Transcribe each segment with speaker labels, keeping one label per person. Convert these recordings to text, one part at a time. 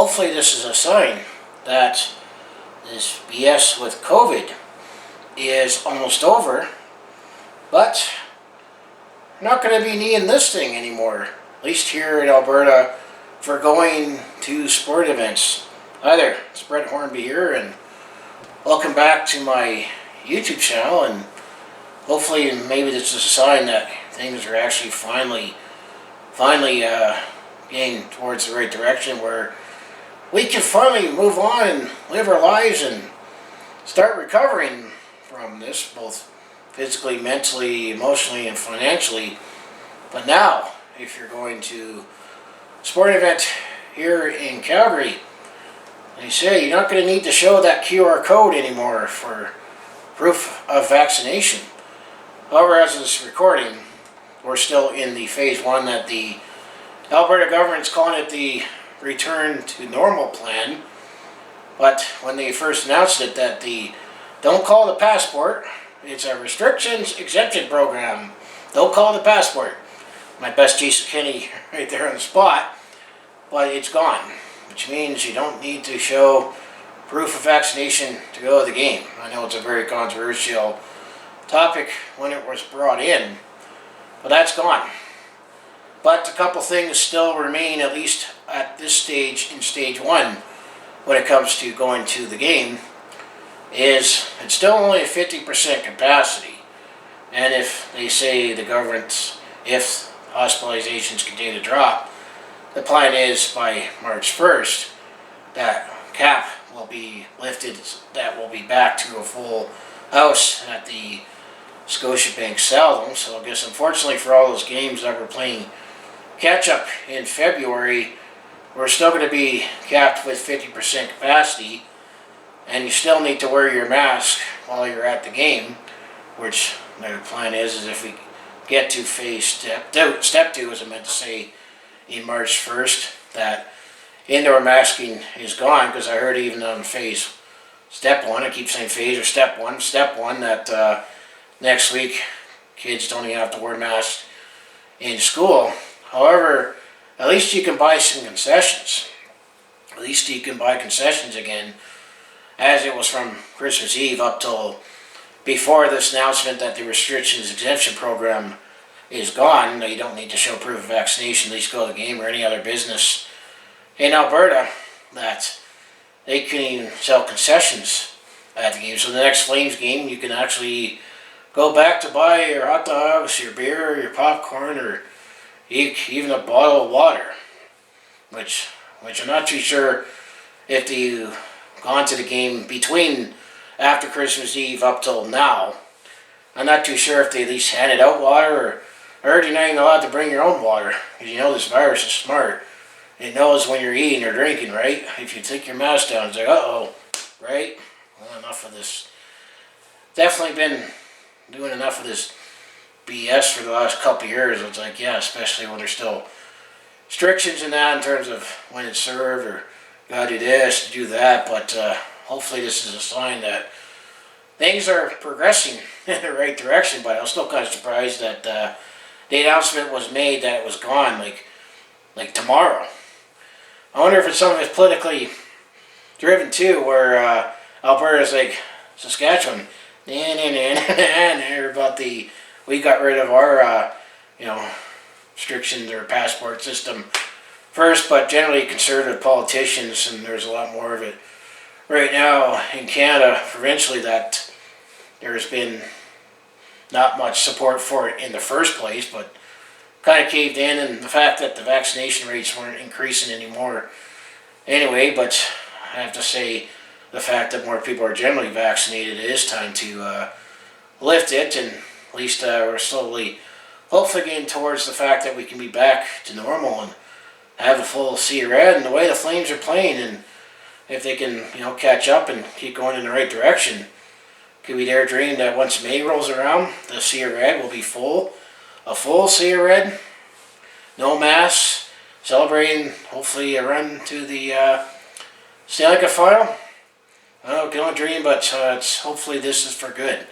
Speaker 1: hopefully this is a sign that this BS with COVID is almost over, but we're not going to be needing this thing anymore, at least here in Alberta, for going to sport events. Hi there, it's Brett Hornby here, and welcome back to my YouTube channel, and hopefully maybe this is a sign that things are actually finally getting towards the right direction, where we can finally move on and live our lives and start recovering from this, both physically, mentally, emotionally, and financially. But now, if you're going to a sporting event here in Calgary, they say you're not going to need to show that QR code anymore for proof of vaccination. However, as of this recording, we're still in the phase 1 that the Alberta Government is calling it the return to normal plan. But when they first announced it, that don't call it a passport, it's a Restrictions Exemption Program. Don't call it a passport. My best Jason Kenny right there on the spot, but it's gone, which means you don't need to show proof of vaccination to go to the game. I know it's a very controversial topic when it was brought in, but that's gone. But a couple things still remain, at least at this stage, in stage 1, when it comes to going to the game, is it's still only a 50% capacity. And if they say the government, if hospitalizations continue to drop, the plan is by March 1st, that cap will be lifted, that will be back to a full house at the Scotiabank Saddledome. So I guess unfortunately for all those games that we're playing catch up in February, we're still going to be capped with 50% capacity, and you still need to wear your mask while you're at the game, which the plan is if we get to phase step 2, as I meant to say, in March 1st, that indoor masking is gone, because I heard even on phase step 1, I keep saying phase or step 1, that next week kids don't even have to wear masks in school. However, at least you can buy some concessions. At least you can buy concessions again, as it was from Christmas Eve up till before this announcement that the Restrictions Exemption Program is gone. You don't need to show proof of vaccination, at least go to the game or any other business in Alberta, that they can even sell concessions at the game. So the next Flames game, you can actually go back to buy your hot dogs, your beer, your popcorn, or even a bottle of water, which I'm not too sure if you've gone to the game between after Christmas Eve up till now. I'm not too sure if they at least handed out water, or I heard you're not even allowed to bring your own water, because you know this virus is smart. It knows when you're eating or drinking, right? If you take your mask down, it's like, uh-oh, right? Well, enough of this. Definitely been doing enough of this BS for the last couple of years. It's like, yeah, especially when there's still restrictions in that in terms of when it's served, or gotta do this, do that. But hopefully this is a sign that things are progressing in the right direction. But I was still kind of surprised that the announcement was made that it was gone like tomorrow. I wonder if it's some of it's politically driven too, where Alberta's like Saskatchewan, about we got rid of our restrictions or passport system first, but generally conservative politicians, and there's a lot more of it right now in Canada provincially, that there's been not much support for it in the first place, but kind of caved in, and the fact that the vaccination rates weren't increasing anymore anyway. But I have to say, the fact that more people are generally vaccinated, it is time to lift it, and at least we're slowly, hopefully, getting towards the fact that we can be back to normal and have a full sea of red. And the way the Flames are playing, and if they can, catch up and keep going in the right direction, could we dare dream that once May rolls around, the sea of red will be full, a full sea of red, no masks, celebrating hopefully a run to the Stanley Cup final. I can only dream, but it's hopefully this is for good.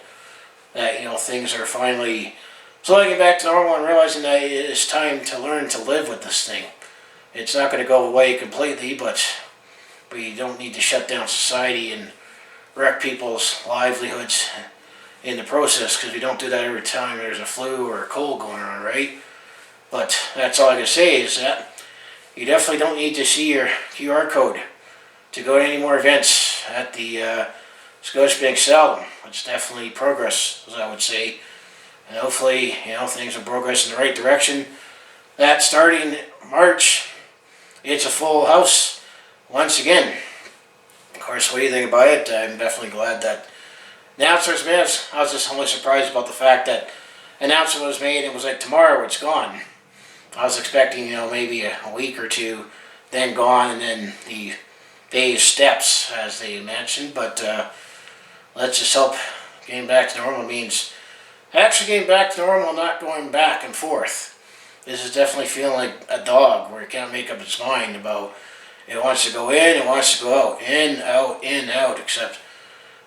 Speaker 1: That things are finally slowly getting back to normal, and realizing that it is time to learn to live with this thing. It's not going to go away completely, but we don't need to shut down society and wreck people's livelihoods in the process, because we don't do that every time there's a flu or a cold going on, right? But that's all I can say is that you definitely don't need to see your QR code to go to any more events at the Scotiabank Saddledome. It's definitely progress, as I would say. And hopefully, things will progress in the right direction. That starting March, it's a full house once again. Of course, what do you think about it? I'm definitely glad that announcement was made. I was just only surprised about the fact that announcement was made and it was like tomorrow it's gone. I was expecting, maybe a week or two, then gone, and then the phase steps, as they mentioned. But let's just hope getting back to normal means actually getting back to normal, not going back and forth. This is definitely feeling like a dog where it can't make up its mind about it wants to go in, it wants to go out, in, out, except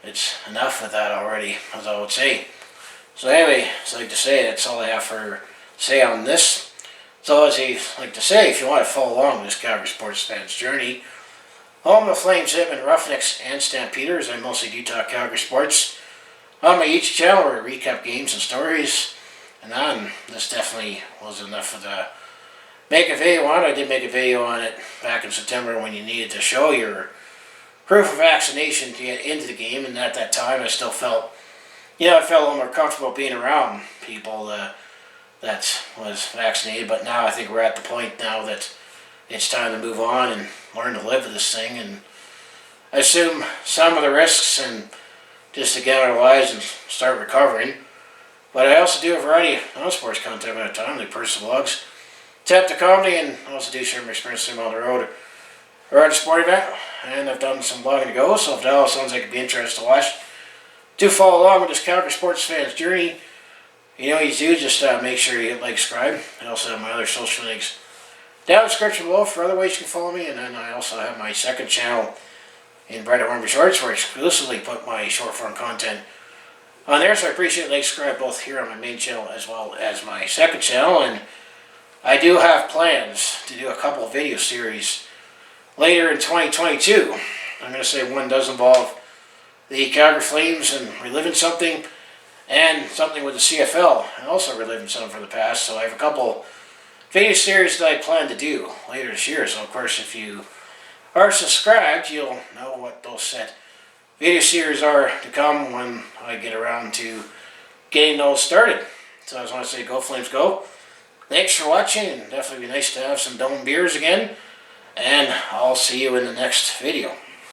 Speaker 1: it's enough of that already, as I would say. So anyway, as I like to say, that's all I have for say on this. So as I like to say, if you want to follow along with this Calgary sports fan's journey, home of Flames, Hitmen, Roughnecks, and Stampeders, I mostly do talk Calgary sports on my YouTube channel where I recap games and stories. And then this definitely was enough of the make a video on it. I did make a video on it back in September when you needed to show your proof of vaccination to get into the game, and at that time I still felt, I felt a little more comfortable being around people that was vaccinated. But now I think we're at the point now that it's time to move on and learn to live with this thing, and assume some of the risks and just to get our lives and start recovering. But I also do a variety of non-sports content at a time, like personal vlogs, tap to comedy, and I also do share my experience on the road or at a sport event. And I've done some vlogging to go, so if that all sounds like it'd be interesting to watch, do follow along with this Calgary sports fan's journey. You do, just make sure you hit like, subscribe. I also have my other social links down in the description below for other ways you can follow me. And then I also have my second channel in Brighter Hornby Shorts, where I exclusively put my short form content on there. So I appreciate like, subscribe both here on my main channel as well as my second channel. And I do have plans to do a couple of video series later in 2022. I'm going to say one does involve the Calgary Flames and reliving something, and something with the CFL and also reliving something from the past. So I have a couple video series that I plan to do later this year. So of course, if you are subscribed, you'll know what those set video series are to come when I get around to getting those started. So I just want to say, go Flames, go. Thanks for watching, and definitely be nice to have some dome beers again. And I'll see you in the next video.